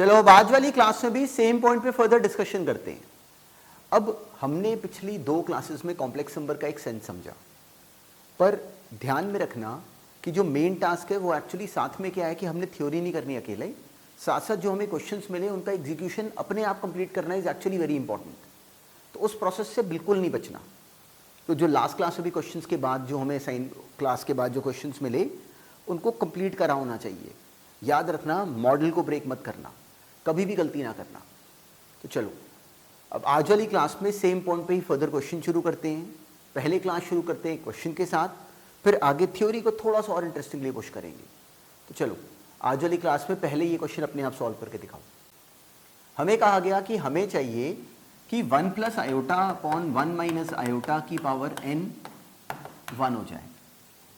चलो अब आज वाली क्लास में भी सेम पॉइंट पे फर्दर डिस्कशन करते हैं। अब हमने पिछली 2 क्लासेस में कॉम्प्लेक्स नंबर का एक सेंस समझा, पर ध्यान में रखना कि जो मेन टास्क है वो एक्चुअली साथ में क्या है कि हमने थ्योरी नहीं करनी अकेले, साथ साथ जो हमें क्वेश्चंस मिले उनका एग्जीक्यूशन अपने आप कंप्लीट करना इज एक्चुअली वेरी इंपॉर्टेंट। तो उस प्रोसेस से बिल्कुल नहीं बचना। तो जो लास्ट क्लास में भी क्वेश्चंस के बाद जो हमें साइन क्लास के बाद जो क्वेश्चंस मिले उनको कंप्लीट करा होना चाहिए। याद रखना, मॉडल को ब्रेक मत करना, कभी भी गलती ना करना। तो चलो अब आज वाली क्लास में सेम पॉइंट पे ही फर्दर क्वेश्चन शुरू करते हैं। पहले क्लास शुरू करते हैं क्वेश्चन के साथ, फिर आगे थ्योरी को थोड़ा सा और इंटरेस्टिंगली पुश करेंगे। तो चलो आज वाली क्लास में पहले ये क्वेश्चन अपने आप सॉल्व करके दिखाओ। हमें कहा गया कि हमें चाहिए कि 1 plus iota upon 1 minus iota की पावर n 1 हो जाए।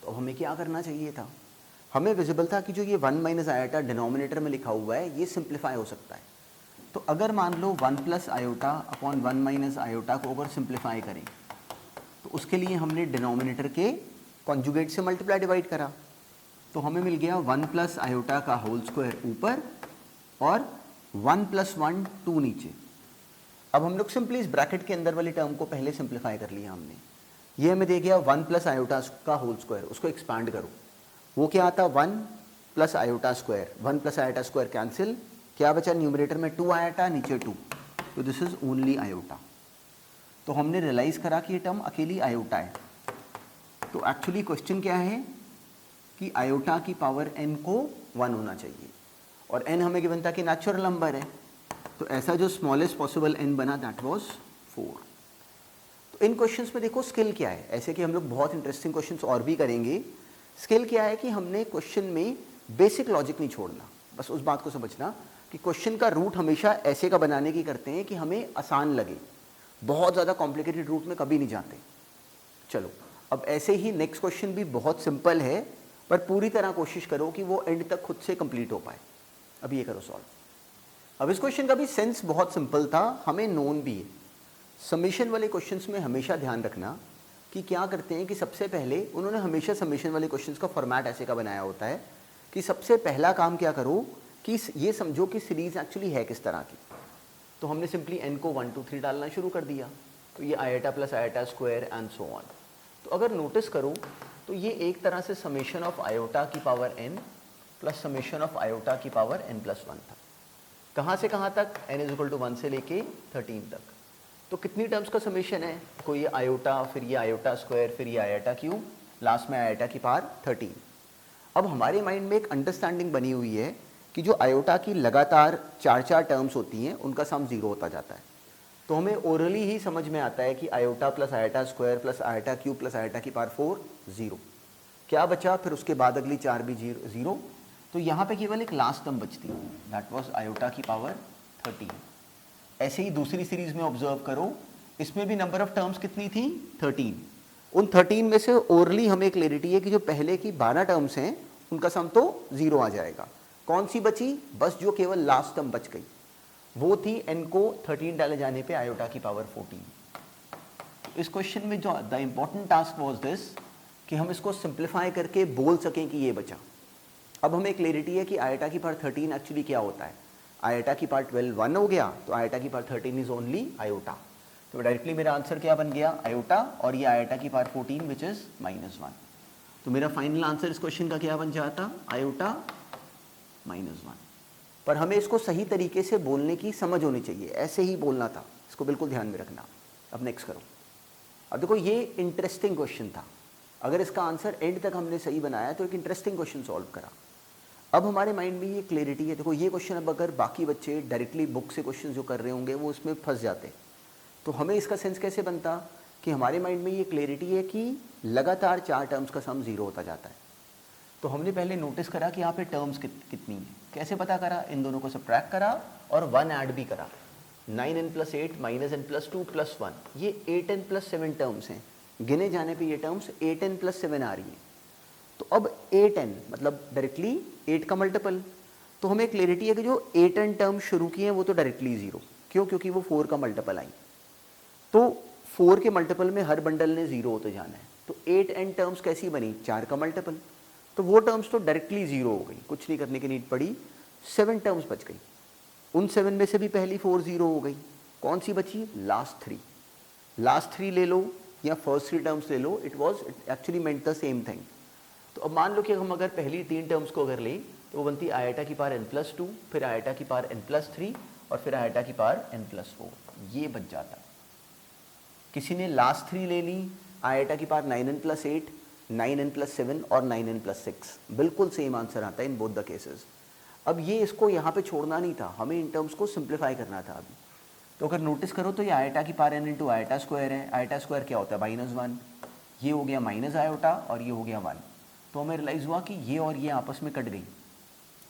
तो हमें क्या करना चाहिए था? हमें विजिबल था कि जो ये 1 माइनस आयोटा डिनोमिनेटर में लिखा हुआ है ये सिंप्लीफाई हो सकता है। तो अगर मान लो 1 plus iota upon 1 minus iota को अगर सिंप्लीफाई करें तो उसके लिए हमने डिनोमिनेटर के कॉन्जुगेट से मल्टीप्लाई डिवाइड करा। तो हमें मिल गया 1 प्लस आयोटा का होल स्क्वायर ऊपर और 1 प्लस 1 2 नीचे। अब हम लोग सिंपली इस ब्रैकेट के अंदर वाली टर्म को पहले सिंप्लीफाई कर लिया हमने। ये हमें दे गया 1 प्लस आयोटा का होल स्क्वायर, उसको एक्सपांड करो। वो क्या आता? 1 plus iota square, 1 plus iota square cancel, क्या बचा न्यूमरेटर में? 2 आयोटा, नीचे 2। तो दिस इज ओनली आयोटा। तो हमने रियलाइज करा कि ये टर्म अकेली आयोटा है। तो एक्चुअली क्वेश्चन क्या है कि आयोटा की पावर n को 1 होना चाहिए, और n हमें गिवन था कि नेचुरल नंबर है। तो ऐसा जो स्मॉलेस्ट पॉसिबल n बना दैट वाज 4। तो इन क्वेश्चंस में देखो स्किल क्या है, ऐसे कि हम लोग बहुत इंटरेस्टिंग क्वेश्चंस और भी करेंगे। स्किल क्या है कि हमने क्वेश्चन में बेसिक लॉजिक नहीं छोड़ना। बस उस बात को समझना कि क्वेश्चन का रूट हमेशा ऐसे का बनाने की करते हैं कि हमें आसान लगे, बहुत ज़्यादा कॉम्प्लिकेटेड रूट में कभी नहीं जाते। चलो अब ऐसे ही नेक्स्ट क्वेश्चन भी बहुत सिंपल है, पर पूरी तरह कोशिश करो कि वो एंड तक खुद से कंप्लीट हो पाए। अब ये करो सॉल्व। अब इस क्वेश्चन का भी सेंस बहुत सिंपल था, हमें नोन भी है। समेशन वाले क्वेश्चंस में हमेशा ध्यान रखना कि क्या करते हैं कि सबसे पहले उन्होंने हमेशा समेशन वाले क्वेश्चंस का फॉर्मेट ऐसे का बनाया होता है कि सबसे पहला काम क्या करो कि ये समझो कि सीरीज एक्चुअली है किस तरह की। तो हमने सिंपली n को 1 2 3 डालना शुरू कर दिया। तो ये iota plus iota square and so on. तो अगर नोटिस करो तो ये एक तरह से समेशन ऑफ आयोटा की power n plus summation of iota की पावर n प्लस 1 था। कहाँ से कहाँ तक? n इज इक्वल टू 1 से लेके 13 तक। तो कितनी टर्म्स का समेशन है? कोई ये आयोटा, फिर ये आयोटा स्क्वायर, फिर ये आयोटा क्यूब, लास्ट में आयोटा की पावर 13। अब हमारे माइंड में एक अंडरस्टैंडिंग बनी हुई है कि जो आयोटा की लगातार 4 टर्म्स होती हैं उनका सम 0 होता जाता है। तो हमें ओरली ही समझ में आता है कि iota plus iota square plus iota cube plus iota की पावर 4 0। क्या बचा? फिर उसके बाद अगली 4 भी 0। तो यहाँ पे केवल एक लास्ट टर्म बचती है, दैट वाज आयोटा की पावर 13। ऐसे ही दूसरी सीरीज में ऑब्जर्व करो, इसमें भी नंबर ऑफ टर्म्स कितनी थी? 13। उन 13 में से ओरली हमें क्लैरिटी है कि जो पहले की 12 टर्म्स हैं उनका सम तो 0 आ जाएगा। कौन सी बची? बस जो केवल लास्ट टर्म बच गई वो थी n को 13 डाले जाने पे आयोटा की पावर 14। इस क्वेश्चन में जो the important task was this कि हम इसको सिंप्लीफाई करके बोल सकें कि ये बचा। अब हमें क्लैरिटी है कि आयोटा की पावर 13 एक्चुअली क्या होता है। आयोटा की पावर 12 1 हो गया, तो आयोटा की पावर 13 इज ओनली आयोटा। तो डायरेक्टली मेरा आंसर क्या बन गया? आयोटा, और ये आयोटा की पावर 14 विच इज -1। तो मेरा फाइनल आंसर इस क्वेश्चन का क्या बन जाता? आयोटा -1। पर हमें इसको सही तरीके से बोलने की समझ होनी चाहिए, ऐसे ही बोलना था, इसको बिल्कुल ध्यान में रखना। अब नेक्स्ट करो। अब देखो ये इंटरेस्टिंग क्वेश्चन था, अगर इसका आंसर एंड तक हमने सही बनाया तो एक इंटरेस्टिंग क्वेश्चन सॉल्व करा। अब हमारे माइंड में ये क्लैरिटी है। देखो ये क्वेश्चन अब अगर बाकी बच्चे डायरेक्टली बुक से क्वेश्चन जो कर रहे होंगे वो उसमें फंस जाते, तो हमें इसका सेंस कैसे बनता कि हमारे माइंड में ये क्लैरिटी है कि लगातार 4 टर्म्स का सम 0 होता जाता है। तो हमने पहले नोटिस करा कि यहाँ पे टर्म्स कितनी है। कैसे पता करा? इन दोनों को सब्ट्रैक्ट करा और 1 ऐड भी करा। 9n + 8 -n + 2 + 1, ये 8n + 7 टर्म्स हैं। गिने जाने पे ये टर्म्स 8n + 7 आ रही हैं। तो अब 8n मतलब डायरेक्टली 8 का मल्टीपल। तो हमें क्लैरिटी है कि जो 8n टर्म शुरू की हैं वो तो डायरेक्टली 0। क्यों? क्योंकि वो 4 का मल्टीपल आई। तो 4 के मल्टीपल में हर बंडल ने 0 होते जाना है। तो 8n टर्म्स कैसी बनी? 4 का मल्टीपल। तो वो टर्म्स तो डायरेक्टली 0 हो गई, कुछ नहीं करने की नीड पड़ी, 7 टर्म्स बच गई। उन 7 में से भी पहली 4 0 हो गई, कौन सी बची? लास्ट थ्री ले लो या फर्स्ट 3 टर्म्स ले लो, it was actually meant the same thing. तो अब मान लो कि हम अगर पहली 3 टर्म्स को अगर लें तो वो बनती आयटा की पावर n+2, फिर आयटा की पावर n+3 और फिर आयटा की पावर n+4, ये बच जाता। किसी ने लास्ट 3 ले ली, आयटा की पावर 9n+8, 9n+7 और 9n+6, बिल्कुल सेम आंसर आता है इन बोथ द केसेस। अब ये इसको यहाँ पे छोड़ना नहीं था, हमें इन टर्म्स को सिंप्लीफाई करना था अभी। तो अगर नोटिस करो तो ये आयटा की power n into eta square है। आयटा स्क्वायर क्या होता है? -1। ये हो गया माइनस आयोटा और ये हो गया 1। तो हमें रियलाइज़ हुआ कि ये और ये आपस में कट गई,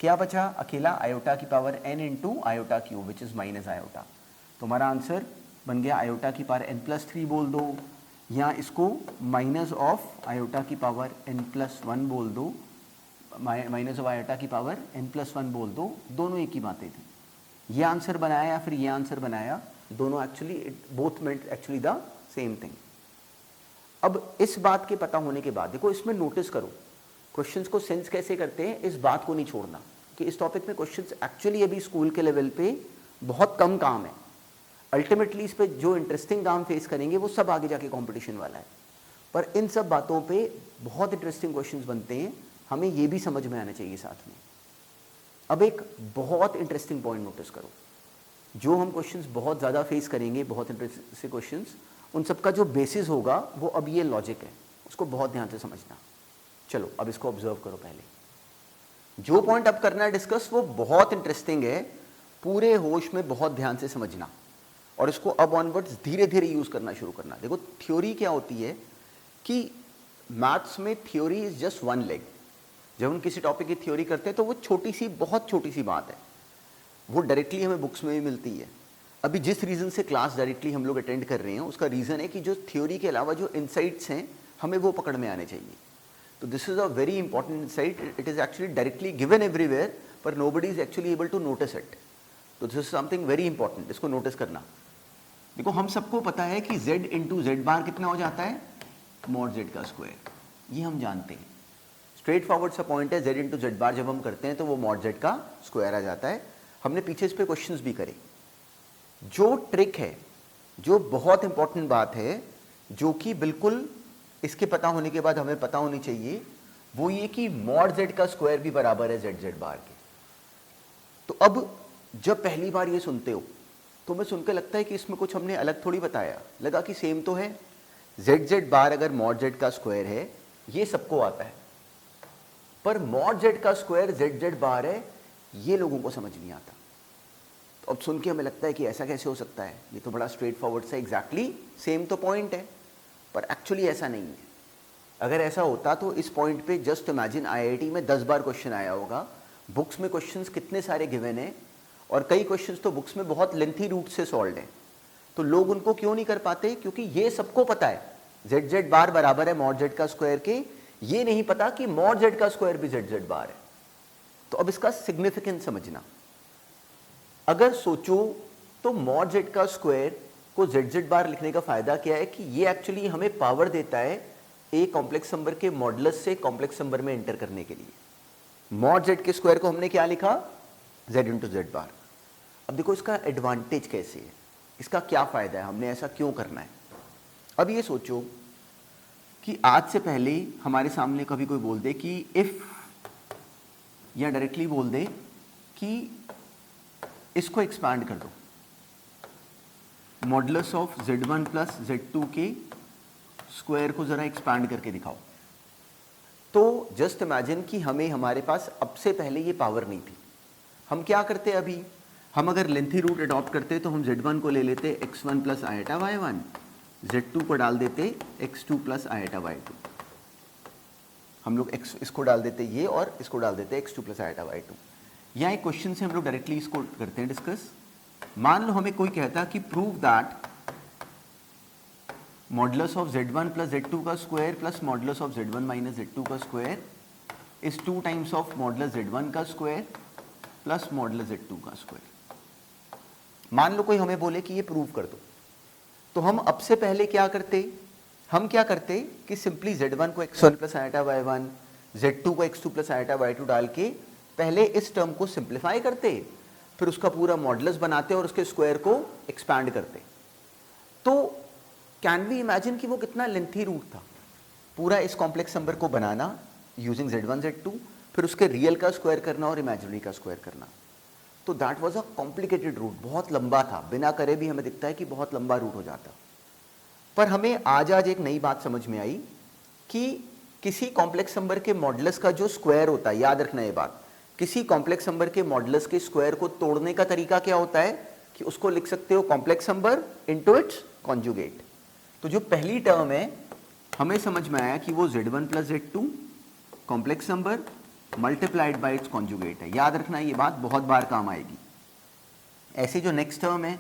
क्या बचा? अकेला आयोटा की power n into iota cube which is minus iota. तो हमारा आंसर बन गया आयोटा की पावर n+3 बोल दो, या इसको माइनस ऑफ आयोटा की पावर n+1 बोल दो, माइनस ऑफ आयोटा की पावर n+1 बोल दो, दोनों एक ही बातें थी। ये आंसर बनाया या फिर ये आंसर बनाया, दोनों actually both meant actually the same thing. अब इस बात के पता होने के बाद देखो इसमें नोटिस करो क्वेश्चंस को सेंस कैसे करते हैं, इस बात को नहीं छोड़ना कि इस टॉपिक में क्वेश्चंस एक्चुअली अभी स्कूल के लेवल पे बहुत कम काम है। अल्टीमेटली इस पे जो इंटरेस्टिंग काम फेस करेंगे वो सब आगे जाके कंपटीशन वाला है, पर इन सब बातों पे बहुत इंटरेस्टिंग क्वेश्चंस बनते हैं, हमें ये भी समझ में आना चाहिए साथ में। अब एक बहुत इंटरेस्टिंग पॉइंट नोटिस करो, जो हम क्वेश्चंस बहुत ज़्यादा फेस करेंगे, बहुत इंटरेस्टिंग क्वेश्चंस, उन सब का जो बेसिस होगा वो अब ये लॉजिक है, उसको बहुत ध्यान से समझना। चलो अब इसको ऑब्जर्व करो। पहले जो पॉइंट अब करना है डिस्कस वो बहुत इंटरेस्टिंग है, पूरे होश में बहुत ध्यान से समझना और इसको अब ऑनवर्ड्स धीरे धीरे यूज करना शुरू करना। देखो थ्योरी क्या होती है कि मैथ्स में theory is just one leg. जब हम किसी टॉपिक की थ्योरी करते हैं तो वो छोटी सी, बहुत छोटी सी बात है, वो डायरेक्टली हमें बुक्स में भी मिलती है। अभी जिस रीज़न से क्लास डायरेक्टली हम लोग अटेंड कर रहे हैं उसका रीज़न है कि जो थ्योरी के अलावा जो इनसाइट्स हैं हमें वो पकड़ में आने चाहिए। तो this is a very important insight, it is actually directly given everywhere पर nobody is actually able to notice it. तो this is something very important, इसको नोटिस करना। देखो हम सबको पता है कि z इंटू जेड बार कितना हो जाता है? मॉड z का स्क्वायर, ये हम जानते हैं। स्ट्रेट फॉरवर्ड सा पॉइंट है, z इंटू जेड बार जब हम करते हैं तो वो मॉड z का स्क्वायर आ जाता है। हमने पीछे इस पे क्वेश्चंस भी करे। जो ट्रिक है, जो बहुत इंपॉर्टेंट बात है, जो कि बिल्कुल इसके पता होने के बाद हमें पता होनी चाहिए, वो ये कि मॉड z का स्क्वायर भी बराबर है z बार के। तो अब जब पहली बार ये सुनते हो तो मैं सुनकर लगता है कि इसमें कुछ हमने अलग थोड़ी बताया, लगा कि सेम तो है। z बार अगर मॉड z का स्क्वायर है ये सबको आता है, पर मॉड z का स्क्वायर z बार है ये लोगों को समझ नहीं आता। तो अब सुन के हमें लगता है कि ऐसा कैसे हो सकता है, ये तो बड़ा स्ट्रेट फॉरवर्ड सा एग्जैक्टली सेम तो पॉइंट है, पर एक्चुअली ऐसा नहीं है। अगर ऐसा होता तो इस पॉइंट पे जस्ट इमेजिन IIT में 10 बार क्वेश्चन आया होगा, बुक्स में क्वेश्चंस कितने सारे गिवन हैं और कई क्वेश्चंस तो बुक्स में बहुत लेंथी रूट से सॉल्व हैं। तो लोग उनको क्यों नहीं कर पाते? क्योंकि ये सबको पता है z बार बराबर है मॉड z का स्क्वायर के, ये नहीं पता कि मॉड z का स्क्वायर भी z बार है। तो अब इसका सिग्निफिकेंस समझना। अगर सोचो तो मॉड z का स्क्वायर को z बार लिखने का फायदा क्या है कि ये एक्चुअली हमें पावर देता है ए कॉम्प्लेक्स नंबर के मॉडुलस से कॉम्प्लेक्स नंबर में एंटर करने के लिए। मॉड z के स्क्वायर को हमने क्या लिखा? z इंटू जेड बार। अब देखो इसका एडवांटेज कैसे है, इसका क्या फायदा है, हमने ऐसा क्यों करना है। अब ये सोचो कि आज से पहले हमारे सामने कभी कोई बोल दे कि इफ, या डायरेक्टली बोल दे कि इसको एक्सपांड कर दो, modulus of z1 plus z2 के स्क्वायर को जरा एक्सपांड करके दिखाओ। तो जस्ट इमेजिन कि हमें, हमारे पास अब से पहले ये पावर नहीं थी। हम क्या करते अभी, हम अगर लेंथी रूट अडॉप्ट करते तो हम z1 को ले लेते x1 plus eta y1, z2 को डाल देते x2 प्लस आयटा y2। हम लोग इसको डाल देते ये और इसको डाल देते x2 प्लस आयटा y2। यहाँ एक क्वेश्चन से हम लोग डायरेक्टली इसको करते हैं डिस्कस। मान लो हमें कोई कहता कि prove that modulus of z1 plus z2 का square plus modulus of z1 minus z2 का square is 2 times of modulus z1 का स्क्वायर प्लस मॉडुलस z2 का स्क्वायर। मान लो कोई हमें बोले कि ये प्रूव कर दो, तो हम अब से पहले क्या करते, हम क्या करते कि सिंपली z1 को x1 plus eta y1, z2 को x2 प्लस आयटा y2 डाल के पहले इस टर्म को सिंप्लीफाई करते, फिर उसका पूरा मॉडुलस बनाते और उसके स्क्वायर को एक्सपैंड करते। तो कैन वी इमेजिन कि वो कितना लेंथी रूट था, पूरा इस कॉम्प्लेक्स नंबर को बनाना यूजिंग z1 z2, फिर उसके रियल का स्क्वायर करना और इमेजिनरी का स्क्वायर करना। तो that was a complicated route, बहुत लंबा था, बिना करे भी हमें दिखता है कि बहुत लंबा रूट हो जाता। पर हमें आज एक नई बात समझ में आई कि किसी कॉम्प्लेक्स नंबर के मॉडुलस का जो स्क्वायर होता है, याद रखना ये बात, किसी कॉम्प्लेक्स नंबर के मॉडुलस के स्क्वायर को तोड़ने का तरीका क्या होता है कि उसको लिख सकते हो complex number into its conjugate. तो जो पहली टर्म है हमें समझ में आया कि वो z1 plus z2 complex number multiplied by it's conjugate है। याद रखना ये बात बहुत बार काम आएगी। ऐसे जो नेक्स्ट टर्म है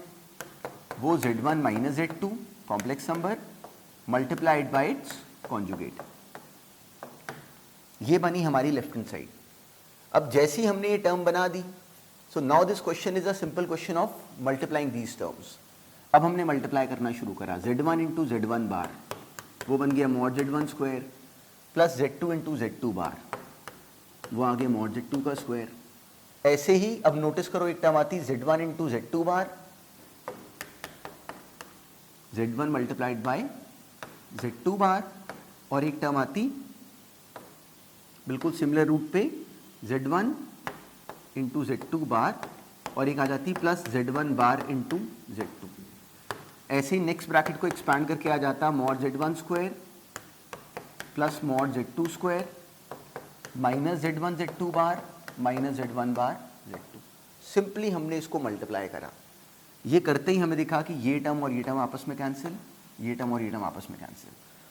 वो z1 minus z2 complex number multiplied by it's conjugate. ये बनी हमारी लेफ्ट हैंड साइड। अब जैसे ही हमने ये टर्म बना दी, so now this question is a simple question of multiplying these terms. अब हमने मल्टीप्लाई करना शुरू करा, z1 इंटू z1 बार वो बन गया mod z1 square plus z2 into z2 बार वो आगे मॉड z2 का स्क्वायर। ऐसे ही अब नोटिस करो एक टर्म आती z1 into z2 bar, z1 multiplied by z2 बार, और एक टर्म आती बिल्कुल सिमिलर रूट पे z1 इंटू z2 बार, और एक आ जाती plus z1 bar into z2। ऐसे ही नेक्स्ट ब्रैकेट को एक्सपैंड करके आ जाता mod z1 square plus mod z2 square minus z1 z2 बार माइनस z1 बार z2। सिंपली हमने इसको मल्टीप्लाई करा। ये करते ही हमें दिखा कि ये टर्म और ये टर्म आपस में कैंसिल, ये टर्म और ये टर्म आपस में कैंसिल,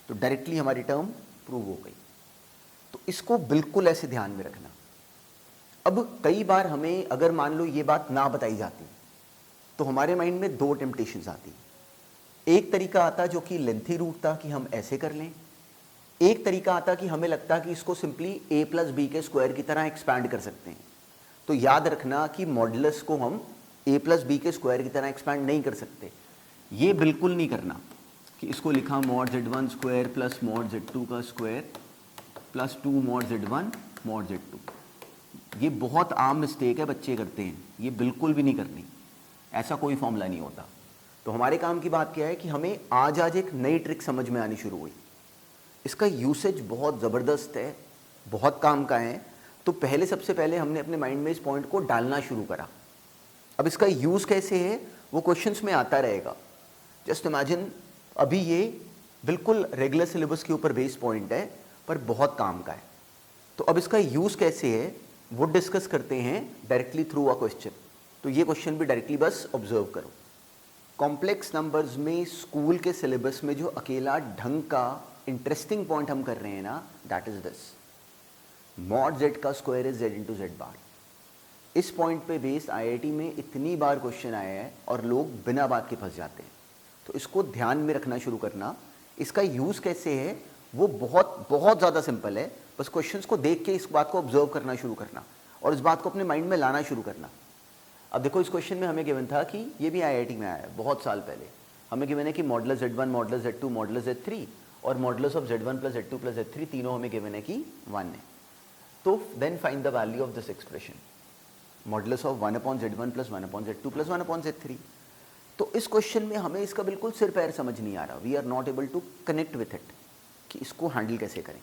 तो डायरेक्टली हमारी टर्म प्रूव हो गई। तो इसको बिल्कुल ऐसे ध्यान में रखना। अब कई बार हमें अगर मान लो ये बात ना बताई जाती तो हमारे माइंड में दो टेम्पटेशंस आती। एक तरीका आता जो कि लेंथी रूट था कि हम ऐसे कर लें, एक तरीका आता कि हमें लगता कि इसको सिंपली a प्लस बी के स्क्वायर की तरह एक्सपैंड कर सकते हैं। तो याद रखना कि मॉडुलस को हम a प्लस बी के स्क्वायर की तरह एक्सपैंड नहीं कर सकते। ये बिल्कुल नहीं करना कि इसको लिखा mod z1 square plus mod z2 का square plus 2 mod z1 mod z2। ये बहुत आम मिस्टेक है, बच्चे करते हैं, ये बिल्कुल भी नहीं करनी। ऐसा कोई फॉर्मूला नहीं होता। तो हमारे काम की बात क्या है कि हमें आज एक नई ट्रिक समझ में आनी शुरू हुई। इसका यूसेज बहुत ज़बरदस्त है, बहुत काम का है। तो पहले सबसे पहले हमने अपने माइंड में इस पॉइंट को डालना शुरू करा। अब इसका यूज़ कैसे है वो क्वेश्चंस में आता रहेगा। जस्ट इमेजिन, अभी ये बिल्कुल रेगुलर सिलेबस के ऊपर बेस्ड पॉइंट है पर बहुत काम का है। तो अब इसका यूज़ कैसे है वो डिस्कस करते हैं डायरेक्टली थ्रू अ क्वेश्चन। तो ये क्वेश्चन भी डायरेक्टली बस ऑब्जर्व करो। कॉम्प्लेक्स नंबर्स में स्कूल के सिलेबस में जो अकेला ढंग का इंटरेस्टिंग पॉइंट हम कर रहे हैं ना, that is this, mod z का square is z into z बार। इस पॉइंट पे बेस्ड आईआईटी में इतनी बार क्वेश्चन आया है और लोग बिना बात के फंस जाते हैं। तो इसको ध्यान में रखना शुरू करना। इसका यूज़ कैसे है वो बहुत बहुत ज़्यादा सिंपल है। बस क्वेश्चंस को देख के इस बात को ऑब्जर्व करना शुरू करना और इस बात को अपने माइंड में लाना शुरू करना। अब देखो इस क्वेश्चन में हमें गिवन था कि ये भी आईआईटी में आया है बहुत साल पहले। हमें गिवन है कि modulus z1 modulus z2 modulus z3 और modulus of z1 plus z2 plus z3 तीनों हमें गिवन है कि 1 है। तो then find the value of this expression, modulus of 1 upon z1 plus 1 upon z2 plus 1 upon z3। तो इस question में हमें इसका बिल्कुल सिर पैर समझ नहीं आ रहा। We are not able to connect with it कि इसको हैंडल कैसे करें।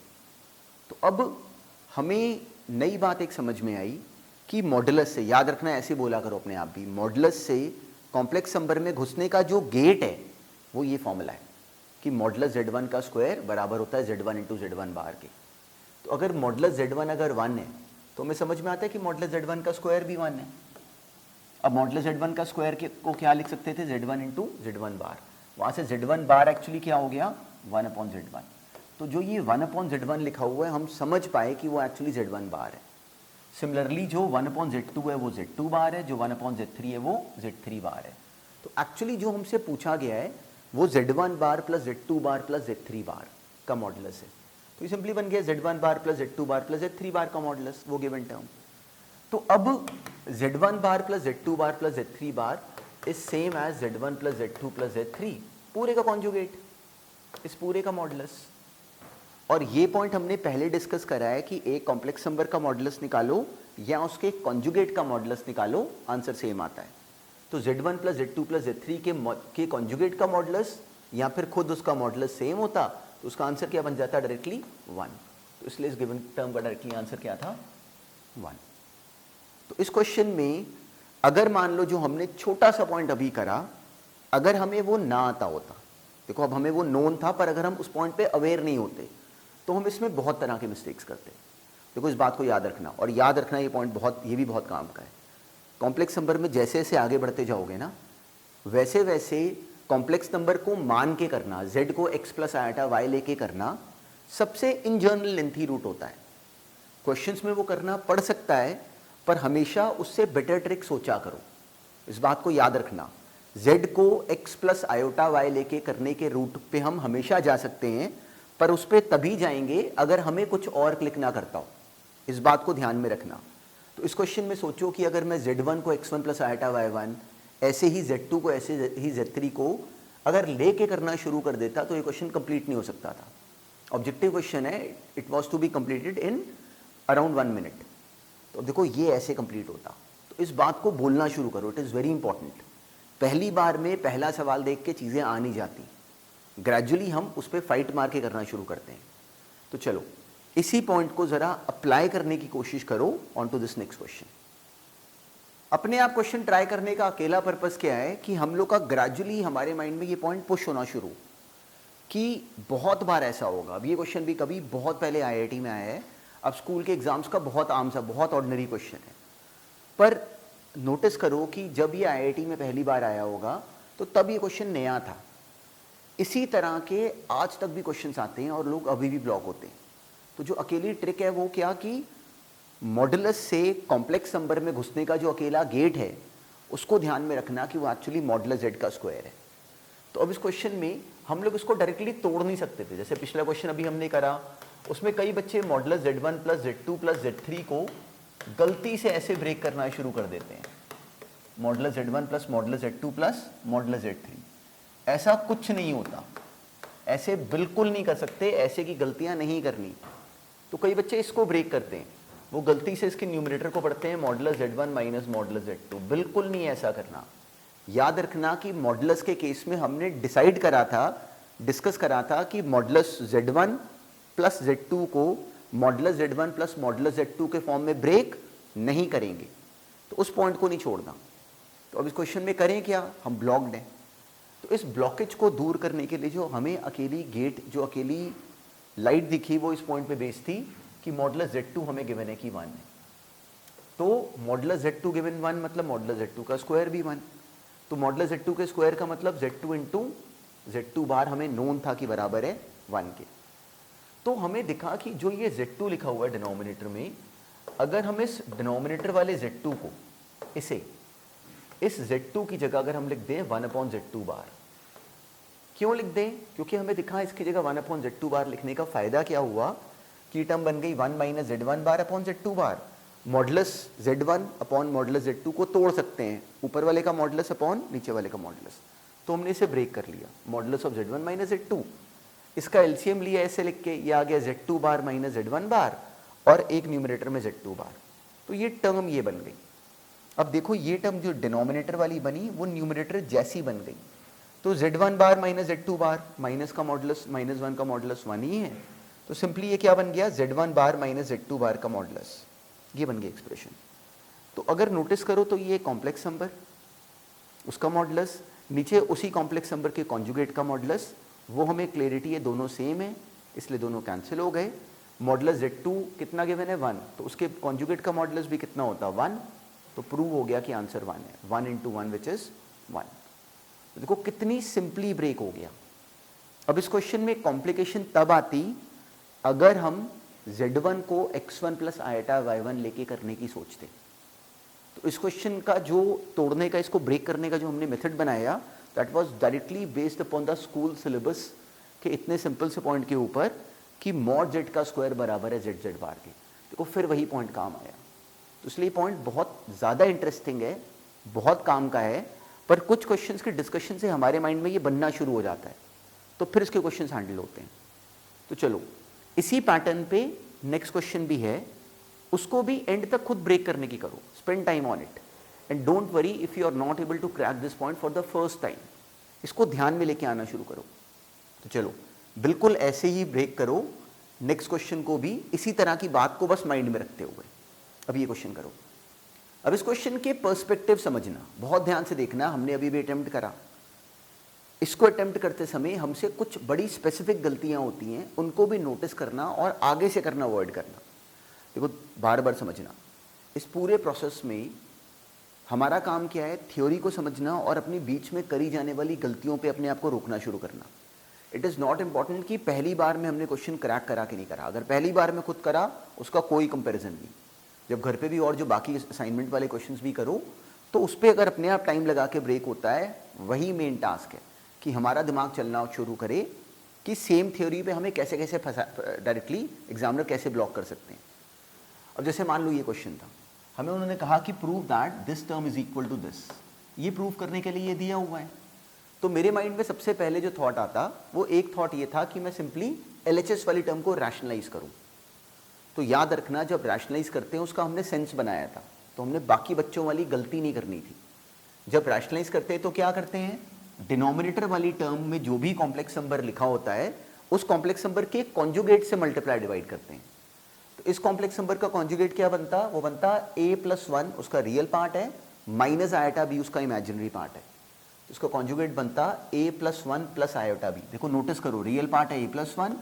तो अब हमें नई बात एक समझ में आई कि मॉडुलस से, याद रखना ऐसे बोला करो अपने आप भी, मॉडुलस से कॉम्प्लेक्स नंबर में घुसने का जो गेट है वो ये फॉर्मूला है कि मॉडुलस z1 का स्क्वायर बराबर होता है z1 इंटू z1 बार के। तो अगर मॉडुलस z1 अगर 1 है तो हमें समझ में आता है कि मॉडुलस z1 का स्क्वायर भी 1 है। अब मॉडुलस z1 का स्क्वायर को क्या लिख सकते थे, z1 इंटू z1 बार। वहाँ से z1 बार एक्चुअली क्या हो गया 1 अपॉन z1। तो जो ये 1 अपॉन z1 लिखा हुआ है हम समझ पाए कि वो एक्चुअली z1 बार है। सिमिलरली जो 1 अपॉन z2 है वो z2 बार है, जो 1 अपॉन z3 है वो z3 बार है। तो एक्चुअली जो हमसे पूछा गया है वो z1 bar plus z2 bar plus z3 बार का मॉडुलस है। तो ये सिंपली बन गया z1 bar plus z2 bar plus z3 बार का मॉडुलस, वो गिवन टर्म। तो अब z1 bar plus z2 bar plus z3 bar is same as z1 plus z2 plus z3 पूरे का कॉन्जुगेट, इस पूरे का मॉडुलस। और ये पॉइंट हमने पहले डिस्कस करा है कि एक कॉम्प्लेक्स नंबर का मॉडुलस निकालो या उसके कॉन्जुगेट का मॉडुलस निकालो, आंसर सेम आता है। तो Z1 plus Z2 plus Z3 के कॉन्जुगेट का मॉडुलस या फिर खुद उसका मॉडुलस सेम होता तो उसका आंसर क्या बन जाता, डायरेक्टली 1। तो इसलिए इस गिवन टर्म का डायरेक्टली आंसर क्या था, 1। तो इस क्वेश्चन में अगर मान लो जो हमने छोटा सा पॉइंट अभी करा, अगर हमें वो ना आता होता, देखो अब हमें वो नोन था पर अगर हम उस पॉइंट पे अवेयर नहीं होते तो हम इसमें बहुत तरह के मिस्टेक्स करते। देखो इस बात को याद रखना, और याद रखना ये पॉइंट ये भी बहुत काम का है। कॉम्प्लेक्स नंबर में जैसे जैसे आगे बढ़ते जाओगे ना, वैसे वैसे कॉम्प्लेक्स नंबर को मान के करना, z को x प्लस आयोटा y लेके करना सबसे इन जनरल लेंथी रूट होता है। क्वेश्चंस में वो करना पड़ सकता है पर हमेशा उससे बेटर ट्रिक सोचा करो। इस बात को याद रखना, z को x प्लस आयोटा y लेके करने के रूट पे हम हमेशा जा सकते हैं, पर उस पर तभी जाएंगे अगर हमें कुछ और क्लिक ना करता हो। इस बात को ध्यान में रखना। तो इस क्वेश्चन में सोचो कि अगर मैं z1 को x1 प्लस आयोटा y1 ऐसे ही z2 को ऐसे ही z3 को अगर लेके करना शुरू कर देता तो ये क्वेश्चन कंप्लीट नहीं हो सकता था। ऑब्जेक्टिव क्वेश्चन है, it was to be completed in around 1 minute. तो देखो ये ऐसे कंप्लीट होता। तो इस बात को बोलना शुरू करो, इट इज़ वेरी इंपॉर्टेंट। पहली बार में पहला सवाल देख के चीज़ें आ नहीं जाती, ग्रेजुअली हम उस पर फाइट मार के करना शुरू करते हैं। तो चलो इसी पॉइंट को ज़रा अप्लाई करने की कोशिश करो on to this next question. अपने आप क्वेश्चन ट्राई करने का अकेला पर्पस क्या है कि हम लोग का ग्रेजुअली हमारे माइंड में ये पॉइंट पुश होना शुरू, कि बहुत बार ऐसा होगा। अब ये क्वेश्चन भी कभी बहुत पहले आईआईटी में आया है, अब स्कूल के एग्जाम्स का बहुत आम सा बहुत ऑर्डिनरी क्वेश्चन है, पर नोटिस करो कि जब ये आईआईटी में पहली बार आया होगा तो तब ये क्वेश्चन नया था। इसी तरह के आज तक भी क्वेश्चंस आते हैं और लोग अभी भी ब्लॉक होते हैं। तो जो अकेली ट्रिक है वो क्या कि मॉडुलस से कॉम्प्लेक्स नंबर में घुसने का जो अकेला गेट है उसको ध्यान में रखना कि वो एक्चुअली मॉडुलस z का स्क्वायर है। तो अब इस क्वेश्चन में हम लोग इसको डायरेक्टली तोड़ नहीं सकते थे। जैसे पिछला क्वेश्चन अभी हमने करा, उसमें कई बच्चे modulus z1 plus z2 plus z3 को गलती से ऐसे ब्रेक करना शुरू कर देते हैं, modulus z1 plus modulus z2 plus modulus z3। ऐसा कुछ नहीं होता, ऐसे बिल्कुल नहीं कर सकते, ऐसे की गलतियां नहीं करनी। तो कई बच्चे इसको ब्रेक करते हैं, वो गलती से इसके न्यूमरेटर को पढ़ते हैं modulus z1 minus modulus z2। बिल्कुल नहीं ऐसा करना। याद रखना कि मॉडुलस के केस में हमने डिसाइड करा था, डिस्कस करा था कि मॉडुलस z1 प्लस z2 को modulus z1 plus modulus z2 के फॉर्म में ब्रेक नहीं करेंगे। तो उस पॉइंट को नहीं छोड़ना। तो अब इस क्वेश्चन में करें क्या, हम ब्लॉक्ड हैं। तो इस ब्लॉकेज को दूर करने के लिए जो हमें अकेली गेट, जो अकेली लाइट दिखी वो इस पॉइंट पे बेस्ड थी कि मॉडुलस z2 हमें गिवन है कि 1 है। तो मॉडुलस z2 गिवन 1 मतलब मॉडुलस z2 का स्क्वायर भी 1। तो मॉडुलस z2 के स्क्वायर का मतलब z2 इंटू z2 बार हमें नोन था कि बराबर है 1 के। तो हमें दिखा कि जो ये z2 लिखा हुआ है डिनोमिनेटर में, अगर हम इस डिनोमिनेटर वाले z2 को इस z2 की जगह अगर हम लिख दें 1/z2 बार, क्यों लिख दें? क्योंकि हमें दिखा इसकी जगह 1/z2 बार लिखने का फायदा क्या हुआ कि टर्म बन गई 1 minus z1 bar upon z2 bar. Modulus z1 upon modulus z2 को तोड़ सकते हैं, ऊपर वाले का मॉडुलस अपॉन नीचे वाले का मॉडुलस। तो हमने इसे ब्रेक कर लिया, modulus of z1 minus z2। इसका एलसीएम लिया ऐसे लिख के, ये आ गया z2 बार माइनस z1 बार और एक न्यूमरेटर में z2 बार। तो ये टर्म ये बन गई। अब देखो ये टर्म जो डिनोमिनेटर वाली बनी वो न्यूमरेटर जैसी बन गई। तो z1 बार माइनस z2 बार, माइनस का मॉडुलस माइनस 1 का मॉडुलस 1 ही है। तो सिंपली ये क्या बन गया, z1 बार माइनस z2 बार का मॉडुलस, ये बन गया एक्सप्रेशन। तो अगर नोटिस करो तो ये कॉम्प्लेक्स नंबर, उसका मॉडुलस, नीचे उसी कॉम्प्लेक्स नंबर के कॉन्जुगेट का मॉडुलस, वो हमें क्लियरिटी है दोनों सेम है इसलिए दोनों कैंसिल हो गए। मॉडुलस z2 कितना गिवन है 1, तो उसके कॉन्जुगेट का मॉडुलस भी कितना होता 1। तो प्रूव हो गया कि आंसर 1 है, 1 इंटू 1 विच इज 1। देखो कितनी सिंपली ब्रेक हो गया। अब इस क्वेश्चन में कॉम्प्लिकेशन तब आती अगर हम z1 को x1 प्लस आयोटा y1 लेके करने की सोचते। तो इस क्वेश्चन का जो तोड़ने का, इसको ब्रेक करने का जो हमने मेथड बनाया, that was directly based upon the school syllabus के इतने सिंपल से पॉइंट के ऊपर कि मॉड z का स्क्वायर बराबर है z बार के। देखो फिर वही पॉइंट काम आया। तो इसलिए पॉइंट बहुत ज़्यादा इंटरेस्टिंग है, बहुत काम का है, पर कुछ क्वेश्चंस के डिस्कशन से हमारे माइंड में ये बनना शुरू हो जाता है, तो फिर इसके क्वेश्चंस हैंडल होते हैं। तो चलो इसी पैटर्न पे नेक्स्ट क्वेश्चन भी है, उसको भी एंड तक खुद ब्रेक करने की करो, spend time on it and don't worry if you are not able to crack this point for the first time. इसको ध्यान में लेके आना शुरू करो। तो चलो बिल्कुल ऐसे ही ब्रेक करो, नेक्स्ट क्वेश्चन को भी इसी तरह की बात को बस माइंड में रखते हुए अब ये क्वेश्चन करो। अब इस क्वेश्चन के पर्सपेक्टिव समझना, बहुत ध्यान से देखना। हमने अभी भी अटेम्प्ट करा, इसको अटेम्प्ट करते समय हमसे कुछ बड़ी स्पेसिफिक गलतियां होती हैं, उनको भी नोटिस करना और आगे से करना अवॉइड करना। देखो बार बार समझना, इस पूरे प्रोसेस में हमारा काम क्या है, थ्योरी को समझना और अपनी बीच में करी जाने वाली गलतियों पे अपने आप को रोकना शुरू करना। इट इज़ नॉट इम्पॉर्टेंट कि पहली बार में हमने क्वेश्चन क्रैक करा कि नहीं करा। अगर पहली बार में खुद करा उसका कोई कंपैरिजन नहीं। जब घर पे भी और जो बाकी असाइनमेंट वाले क्वेश्चंस भी करो तो उस पर अगर अपने आप टाइम लगा के ब्रेक होता है, वही मेन टास्क है कि हमारा दिमाग चलना शुरू करे कि सेम थ्योरी पे हमें कैसे कैसे डायरेक्टली एग्जामिनर कैसे ब्लॉक कर सकते हैं। अब जैसे मान लो ये क्वेश्चन था, हमें उन्होंने कहा कि prove that this term is equal to this. ये प्रूव करने के लिए ये दिया हुआ है। तो मेरे माइंड में सबसे पहले जो थॉट आता वो एक थॉट ये था कि मैं सिंपली LHS वाली टर्म को रैशनलाइज करूं। तो याद रखना, जब रैशनलाइज करते हैं उसका हमने सेंस बनाया था, तो हमने बाकी बच्चों वाली गलती नहीं करनी थी। जब रैशनलाइज करते हैं तो क्या करते हैं, डिनोमिनेटर वाली टर्म में जो भी कॉम्प्लेक्स नंबर लिखा होता है उस कॉम्प्लेक्स नंबर के कॉन्जुगेट से मल्टीप्लाई डिवाइड करते हैं। तो इस कॉम्प्लेक्स नंबर का कॉन्जुगेट क्या बनता, वो बनता a+1 उसका रियल पार्ट है, माइनस आयोटा b उसका इमेजिनरी पार्ट है। तो इसका कॉन्जुगेट बनता a+1 प्लस आयोटा b। देखो नोटिस करो, रियल पार्ट है a+1,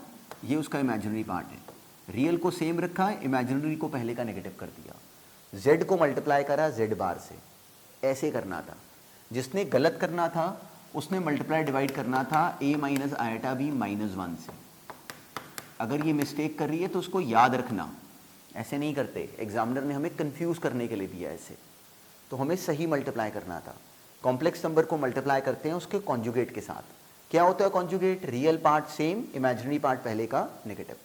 ये उसका इमेजिनरी पार्ट है। रियल को सेम रखा है, इमेजिनरी को पहले का नेगेटिव कर दिया, z को मल्टीप्लाई करा z बार से। ऐसे करना था। जिसने गलत करना था उसने मल्टीप्लाई डिवाइड करना था a माइनस आयोटा b -1 से। अगर ये मिस्टेक कर रही है तो उसको याद रखना, ऐसे नहीं करते। एग्जामिनर ने हमें कंफ्यूज करने के लिए दिया ऐसे, तो हमें सही मल्टीप्लाई करना था। कॉम्प्लेक्स नंबर को मल्टीप्लाई करते हैं उसके कॉन्जुगेट के साथ। क्या होता है conjugate, real part same, imaginary part पहले का नेगेटिव।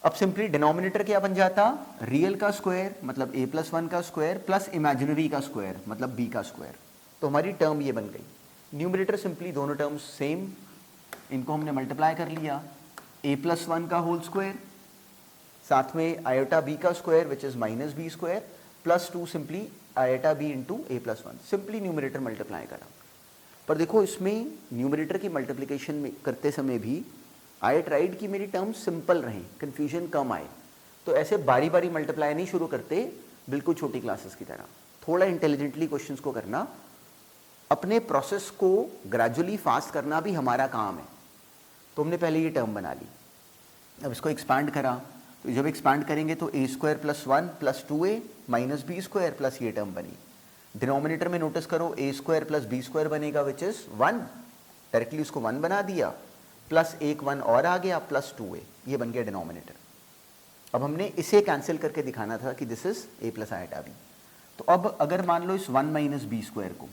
अब सिंपली डिनोमिनेटर क्या बन जाता, रियल का स्क्वायर मतलब a+1 का स्क्वायर प्लस इमेजिनरी का स्क्वायर मतलब b का स्क्वायर। तो हमारी टर्म ये बन गई। न्यूमरेटर सिंपली दोनों टर्म्स सेम, इनको हमने मल्टीप्लाई कर लिया, a+1 का होल स्क्वायर साथ में आयोटा b का square which is -b square +2 simply iota b into a+1। Simply numerator multiply करा। पर देखो इसमें न्यूमरेटर की मल्टीप्लिकेशन में करते समय भी आई ट्राइड कि मेरी टर्म्स सिंपल रहें, कन्फ्यूजन कम आए। तो ऐसे बारी बारी मल्टीप्लाई नहीं शुरू करते, बिल्कुल छोटी क्लासेस की तरह। थोड़ा इंटेलिजेंटली क्वेश्चंस को करना, अपने प्रोसेस को ग्रेजुअली फास्ट करना भी हमारा काम है। तो हमने पहले ये टर्म बना ली, अब इसको एक्सपांड करा। तो जब एक्सपांड करेंगे तो a² + 1 + 2a - b² प्लस ये टर्म बनी। डिनोमिनेटर में नोटिस करो a² + b² बनेगा विच इज 1। डायरेक्टली उसको 1 बना दिया, प्लस एक 1 और आ गया प्लस 2a, ये बन गया डिनोमिनेटर। अब हमने इसे कैंसिल करके दिखाना था कि this is a plus iota b। तो अब अगर मान लो इस 1 - b² को,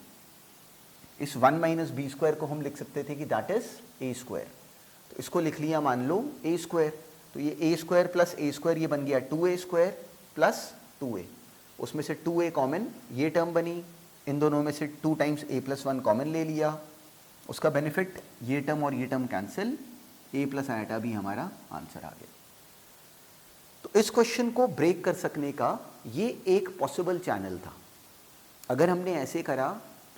इस 1 - b² को हम लिख सकते थे कि दैट इज a²। तो इसको लिख लिया मान लो a²। तो ये a² प्लस a² ये बन गया 2a² प्लस 2a। उसमें से 2a कॉमन, ये टर्म बनी। इन दोनों में से 2 टाइम्स a+1 कॉमन ले लिया, उसका बेनिफिट ये टर्म और ये term cancel, a plus iota b हमारा आंसर आ गया। तो इस क्वेश्चन को ब्रेक कर सकने का ये एक पॉसिबल चैनल था। अगर हमने ऐसे करा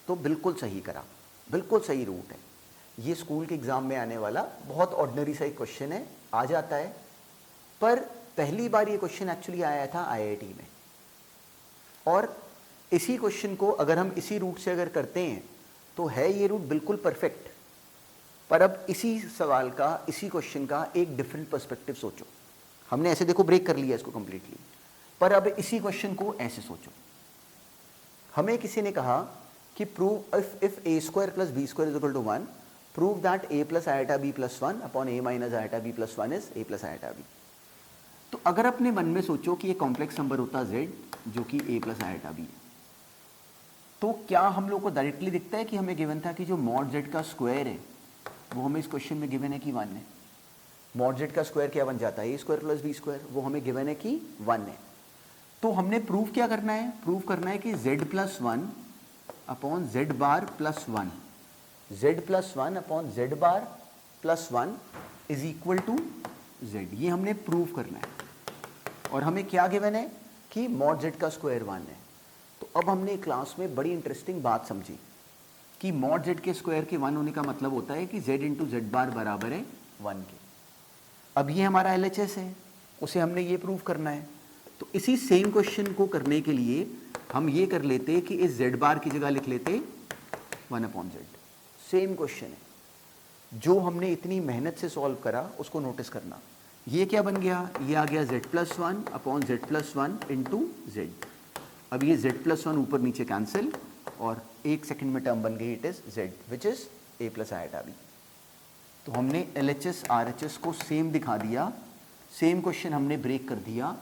तो बिल्कुल सही करा, बिल्कुल सही रूट है। ये स्कूल के एग्जाम में आने वाला बहुत ऑर्डिनरी सा एक क्वेश्चन है, आ जाता है। पर पहली बार ये क्वेश्चन एक्चुअली आया था IIT में, और इसी क्वेश्चन को अगर हम इसी रूट से अगर करते हैं तो है ये रूट बिल्कुल परफेक्ट। पर अब इसी सवाल का, इसी क्वेश्चन का एक डिफरेंट पर्सपेक्टिव सोचो। हमने ऐसे देखो ब्रेक कर लिया इसको कंप्लीटली, पर अब इसी क्वेश्चन को ऐसे सोचो। हमें किसी ने कहा कि prove if a² + b² = 1, prove that a plus iota b + 1 upon a minus iota b + 1 is a plus iota b। तो अगर अपने मन में सोचो कि ये कॉम्प्लेक्स नंबर होता z जो कि a प्लस आयोटा b है, तो क्या हम लोग को डायरेक्टली दिखता है कि हमें गिवन था कि जो मॉड z का स्क्वायर है वो हमें इस क्वेश्चन में गिवन है कि 1 है। मॉड z का स्क्वायर क्या बन जाता है, a² + b², वो हमें गिवन है कि 1 है। तो हमने प्रूव क्या करना है, प्रूव करना है कि z + 1 upon z bar + 1, z + 1 upon z bar + 1 is equal to z, ये हमने प्रूव करना है। और हमें क्या गिवन है कि मॉड z का स्क्वायर 1 है। तो अब हमने क्लास में बड़ी इंटरेस्टिंग बात समझी कि मॉड z के स्क्वायर के 1 होने का मतलब होता है कि z इंटू जेड बार बराबर है 1 के। अब ये हमारा LHS है, उसे हमने ये प्रूव करना है। तो इसी सेम क्वेश्चन को करने के लिए हम ये कर लेते कि इस z बार की जगह लिख लेते 1/z। सेम क्वेश्चन है, जो हमने इतनी मेहनत से सॉल्व करा उसको नोटिस करना। ये क्या बन गया, ये आ गया z+1/z+1 इंटू जेड। अब ये z+1 ऊपर नीचे कैंसिल और 1 सेकंड में टर्म बन गई, it is z which is a plus eta b। तो हमने LHS RHS को सेम दिखा दिया, सेम क्वेश्चन हमने ब्रेक कर दिया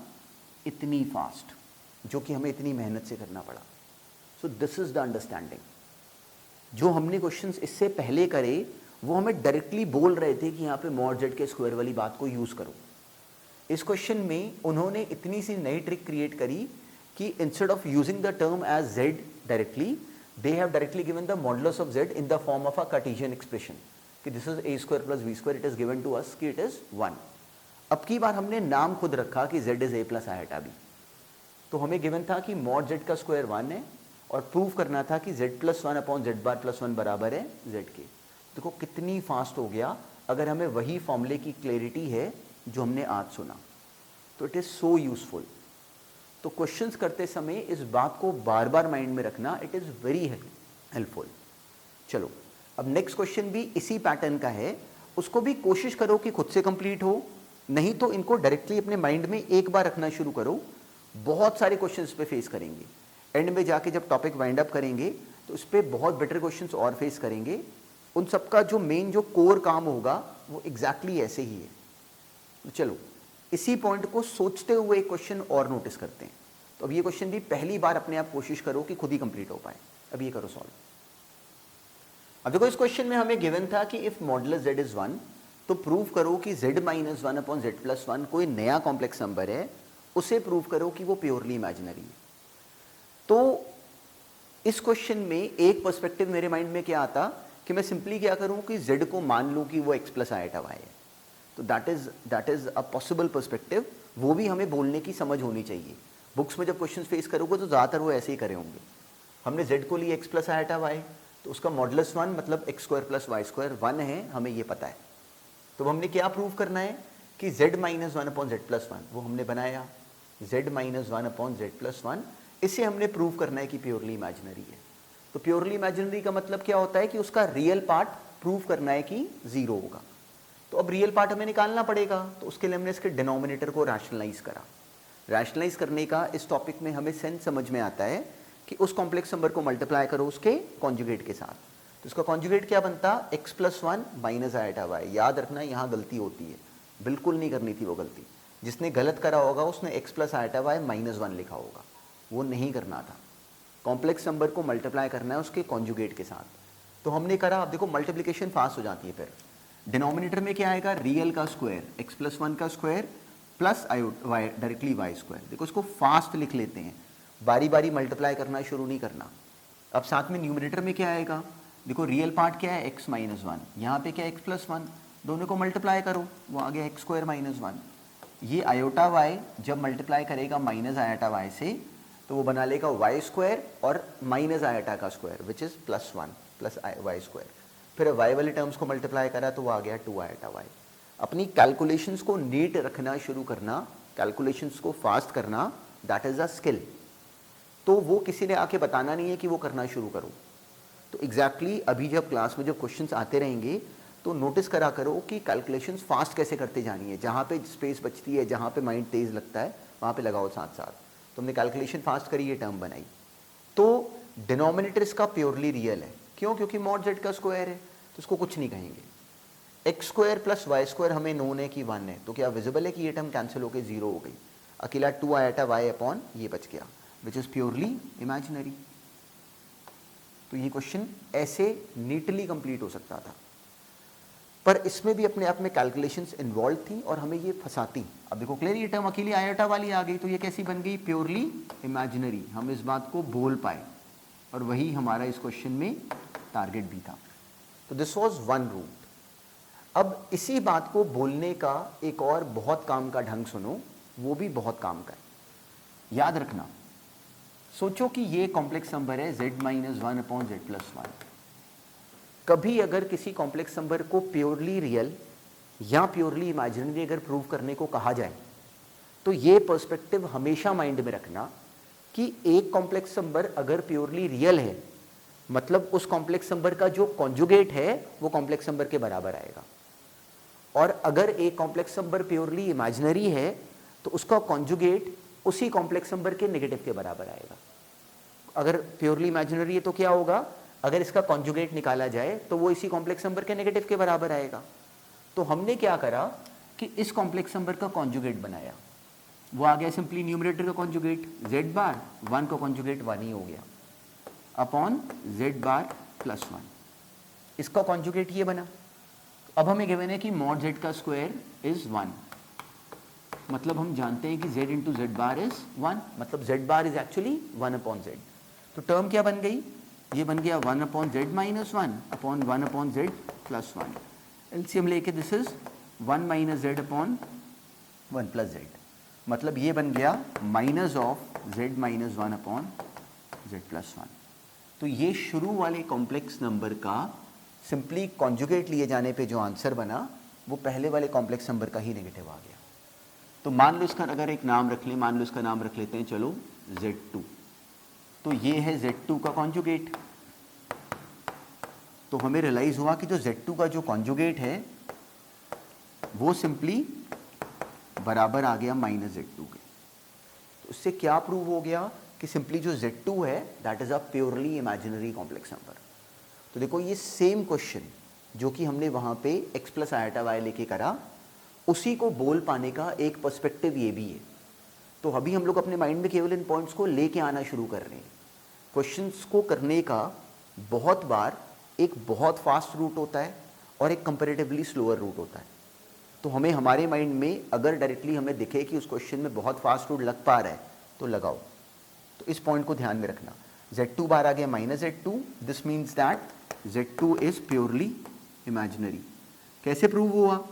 इतनी फास्ट, जो कि हमें इतनी मेहनत से करना पड़ा। So this is the understanding. जो हमने क्वेश्चंस इससे पहले करे वो हमें डायरेक्टली बोल रहे थे कि यहाँ पे मॉड z के स्क्वायर वाली बात को यूज करो। इस क्वेश्चन में उन्होंने इतनी सी नई ट्रिक क्रिएट करी कि instead of using the term as z directly, they have directly given the modulus of z in the form of a Cartesian expression कि this is a² + v², it is given to us कि it is 1। अब की बार हमने नाम खुद रखा कि z is a plus eta b। तो हमें गिवन था कि मॉड z का स्क्वायर 1 है और प्रूव करना था कि z+1/z⁻+1 बराबर है z के। देखो कितनी फास्ट हो गया, अगर हमें वही फॉर्मूले की क्लैरिटी है जो हमने आज सुना। तो इट इज सो यूजफुल। तो क्वेश्चंस करते समय इस बात को बार बार माइंड में रखना, इट इज वेरी हेल्पफुल। चलो अब नेक्स्ट क्वेश्चन भी इसी पैटर्न का है, उसको भी कोशिश करो कि खुद से कंप्लीट हो, नहीं तो इनको डायरेक्टली अपने माइंड में एक बार रखना शुरू करो। बहुत सारे क्वेश्चंस पे फेस करेंगे, एंड में जाके जब टॉपिक वाइंड अप करेंगे तो इस पे बहुत बेटर क्वेश्चंस और फेस करेंगे। उन सबका जो मेन जो कोर काम होगा वो एग्जैक्टली ऐसे ही है। तो चलो इसी पॉइंट को सोचते हुए एक क्वेश्चन और नोटिस करते हैं। तो अब ये क्वेश्चन भी पहली बार अपने आप कोशिश करो कि खुद ही कंप्लीट हो पाए। अब ये करो सॉल्व। अब देखो इस क्वेश्चन में हमें गिवन था कि इफ मॉडुलस z इज 1 तो प्रूव करो कि z-1/z+1 कोई नया कॉम्प्लेक्स नंबर है, उसे प्रूव करो कि वो प्योरली इमेजिनरी है। तो इस क्वेश्चन में एक पर्सपेक्टिव मेरे माइंड में क्या आता कि मैं सिंपली क्या करूं कि z को मान लूं कि वो x प्लस आयटा y है। तो that is a possible perspective. वो भी हमें बोलने की समझ होनी चाहिए। बुक्स में जब क्वेश्चन फेस करोगे तो ज़्यादातर वो ऐसे ही करे होंगे। हमने z को लिया x प्लस आयटा y, तो उसका मॉडुलस 1 मतलब x² + y² 1 है, हमें ये पता है। तो हमने क्या प्रूव करना है कि z-1/z+1 वो हमने बनाया, z-1/z+1 इसे हमने प्रूव करना है कि प्योरली इमेजिनरी है। तो प्योरली इमेजिनरी का मतलब क्या होता है कि उसका रियल पार्ट प्रूव करना है कि 0 होगा। तो अब रियल पार्ट हमें निकालना पड़ेगा, तो उसके लिए हमने इसके डिनोमिनेटर को रैशनलाइज करा। रैशनलाइज करने का इस टॉपिक में हमें सेंस समझ में आता है कि उस कॉम्प्लेक्स नंबर को मल्टीप्लाई करो उसके कॉन्जुगेट के साथ। तो इसका कॉन्जुगेट क्या बनता, x+1 माइनस आयटा y। याद रखना यहाँ गलती होती है, बिल्कुल नहीं करनी थी वो गलती। जिसने गलत करा होगा उसने x प्लस आयटा y -1 लिखा होगा, वो नहीं करना था। कॉम्प्लेक्स नंबर को मल्टीप्लाई करना है उसके कॉन्जुगेट के साथ। तो हमने करा। अब देखो मल्टीप्लिकेशन फास्ट हो जाती है। फिर डिनोमिनेटर में क्या आएगा, रियल का स्क्वायर x+1 का square plus y directly y²। देखो इसको फास्ट लिख लेते हैं, बारी बारी मल्टीप्लाई करना शुरू नहीं करना। अब साथ में न्यूमिनेटर में क्या आएगा, देखो रियल पार्ट क्या है x -1, यहाँ पे क्या है x+1, दोनों को मल्टीप्लाई करो, वो आ गया x² -1। ये आयोटा y जब मल्टीप्लाई करेगा माइनस आयोटा y से तो वो बना लेगा y² और माइनस आयोटा का square which is +1 plus y²। फिर y वाले टर्म्स को मल्टीप्लाई करा तो वो आ गया 2 आयोटा y। अपनी कैलकुलेशंस को नीट रखना शुरू करना, कैलकुलेशंस को फास्ट करना, दैट इज अ स्किल। तो वो किसी ने आके बताना नहीं है कि वो करना शुरू करो। तो एग्जैक्टली अभी जब क्लास में जब क्वेश्चंस आते रहेंगे तो नोटिस करा करो कि कैलकुलेशंस फास्ट कैसे करते जानी है। जहाँ पे स्पेस बचती है, जहाँ पे माइंड तेज लगता है, वहाँ पे लगाओ साथ साथ। तो हमने कैलकुलेशन फास्ट करी, ये टर्म बनाई। तो डिनोमिनेटर इसका प्योरली रियल है। क्यों? क्योंकि मॉड z का स्क्वायर है, तो इसको कुछ नहीं कहेंगे। x² + y² हमें नोन है कि 1 है, तो क्या विजिबल है कि ये टर्म कैंसिल होकर 0 हो गई। अकेला 2 आयटा y अपॉन ये बच गया विच इज प्योरली इमेजिनरी। तो ये क्वेश्चन ऐसे नीटली कंप्लीट हो सकता था, पर इसमें भी अपने आप में कैलकुलेशंस इन्वॉल्व थी और हमें ये फंसाती। अब देखो क्लियर, ये टर्म अकेली आयोटा वाली आ गई, तो ये कैसी बन गई, प्योरली इमेजिनरी। हम इस बात को बोल पाए और वही हमारा इस क्वेश्चन में टारगेट भी था। तो दिस वाज वन रूट। अब इसी बात को बोलने का एक और बहुत काम का ढंग सुनो, वो भी बहुत काम का है। याद रखना, सोचो कि ये कॉम्प्लेक्स नंबर है z minus one upon z plus one. कभी अगर किसी कॉम्प्लेक्स नंबर को प्योरली रियल या प्योरली इमेजिनरी अगर प्रूव करने को कहा जाए, तो ये पर्सपेक्टिव हमेशा माइंड में रखना कि एक कॉम्प्लेक्स नंबर अगर प्योरली रियल है, मतलब उस कॉम्प्लेक्स नंबर का जो कॉन्जुगेट है वो कॉम्प्लेक्स नंबर के बराबर आएगा। और अगर एक कॉम्प्लेक्स नंबर प्योरली इमेजिनरी है तो उसका कॉन्जुगेट उसी कॉम्प्लेक्स नंबर के नेगेटिव के बराबर आएगा। अगर प्योरली इमेजिनरी है तो क्या होगा, अगर इसका कॉन्जुगेट निकाला जाए तो वो इसी कॉम्प्लेक्स नंबर के नेगेटिव के बराबर आएगा। तो हमने क्या करा कि इस कॉम्प्लेक्स नंबर का कॉन्जुगेट बनाया, वो आ गया सिंपली न्यूमरेटर का कॉन्जुगेट z बार, वन का कॉन्जुगेट वन ही हो गया, अपॉन z बार प्लस वन। इसका कॉन्जुगेट ये बना। अब हमें गिवन है कि मॉड z का स्क्वायर इज वन, मतलब हम जानते हैं कि z into Z bar is one, मतलब z bar is actually one upon Z. तो टर्म क्या बन गई, ये बन गया one upon Z minus one upon one upon z plus one. LCM लेके this is one minus z upon one plus z, मतलब ये बन गया minus of z minus one upon z plus one. तो ये शुरू वाले कॉम्प्लेक्स नंबर का सिंपली कॉन्जुगेट लिए जाने पे जो आंसर बना वो पहले वाले कॉम्प्लेक्स नंबर का ही नेगेटिव आ गया। तो मान लो इसका अगर एक नाम रख लें, मान लो इसका नाम रख लेते हैं चलो z2। तो ये है z2 का कॉन्जुगेट। तो हमें रियलाइज हुआ कि जो z2 का जो कॉन्जुगेट है वो सिंपली बराबर आ गया माइनस z2 के। तो इससे क्या प्रूव हो गया कि सिंपली जो z2 है that is a purely imaginary complex number. तो देखो ये सेम क्वेश्चन जो कि हमने वहां पे x प्लस आयटा y लेके करा, उसी को बोल पाने का एक पर्सपेक्टिव ये भी है। तो अभी हम लोग अपने माइंड में केवल इन पॉइंट्स को लेके आना शुरू कर रहे हैं। क्वेश्चंस को करने का बहुत बार एक बहुत फास्ट रूट होता है और एक कंपैरेटिवली स्लोअर रूट होता है। तो हमें हमारे माइंड में अगर डायरेक्टली हमें दिखे कि उस क्वेश्चन में बहुत फास्ट रूट लग पा रहा है तो लगाओ। तो इस पॉइंट को ध्यान में रखना, z2 बार आ गया minus z2, this means that z2 is purely imaginary. कैसे प्रूव हुआ,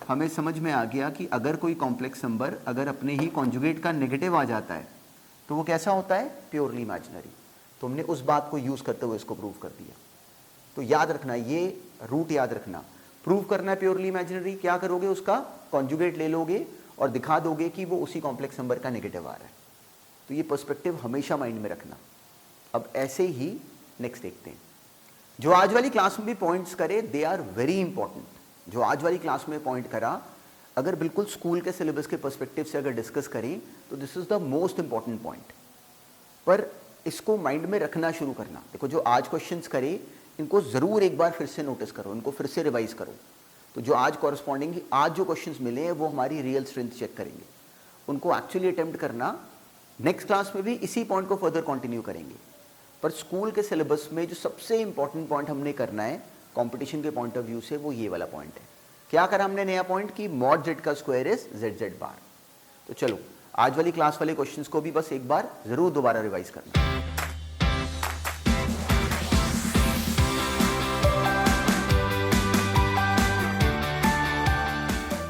हमें समझ में आ गया कि अगर कोई कॉम्प्लेक्स नंबर अगर अपने ही कॉन्जुगेट का नेगेटिव आ जाता है तो वो कैसा होता है, प्योरली इमेजिनरी। तो हमने उस बात को यूज करते हुए इसको प्रूव कर दिया। तो याद रखना, ये रूट याद रखना, प्रूव करना है प्योरली इमेजिनरी, क्या करोगे, उसका कॉन्जुगेट ले लोगे और दिखा दोगे कि वो उसी कॉम्प्लेक्स नंबर का नेगेटिव आ रहा है। तो ये पर्सपेक्टिव हमेशा माइंड में रखना। अब ऐसे ही नेक्स्ट देखते हैं। जो आज वाली क्लास में भी पॉइंट्स करे दे आर वेरी इंपॉर्टेंट। जो आज वाली क्लास में पॉइंट करा अगर बिल्कुल स्कूल के सिलेबस के पर्सपेक्टिव से अगर डिस्कस करें तो this is the most important point. पर इसको माइंड में रखना शुरू करना। देखो जो आज क्वेश्चंस करे इनको जरूर एक बार फिर से नोटिस करो, इनको फिर से रिवाइज करो। तो जो आज कॉरस्पॉन्डिंग आज जो क्वेश्चंस मिले हैं वो हमारी रियल स्ट्रेंथ चेक करेंगे, उनको एक्चुअली अटेम्प्ट करना। नेक्स्ट क्लास में भी इसी पॉइंट को फर्दर कंटिन्यू करेंगे। पर स्कूल के सिलेबस में जो सबसे इंपॉर्टेंट पॉइंट हमने करना है कंपटीशन के पॉइंट ऑफ व्यू से वो ये वाला पॉइंट है। क्या करा हमने नया पॉइंट कि मॉड जेड का स्क्वायर इज जेड बार। तो चलो आज वाली क्लास वाले क्वेश्चंस को भी बस एक बार जरूर दोबारा रिवाइज करना।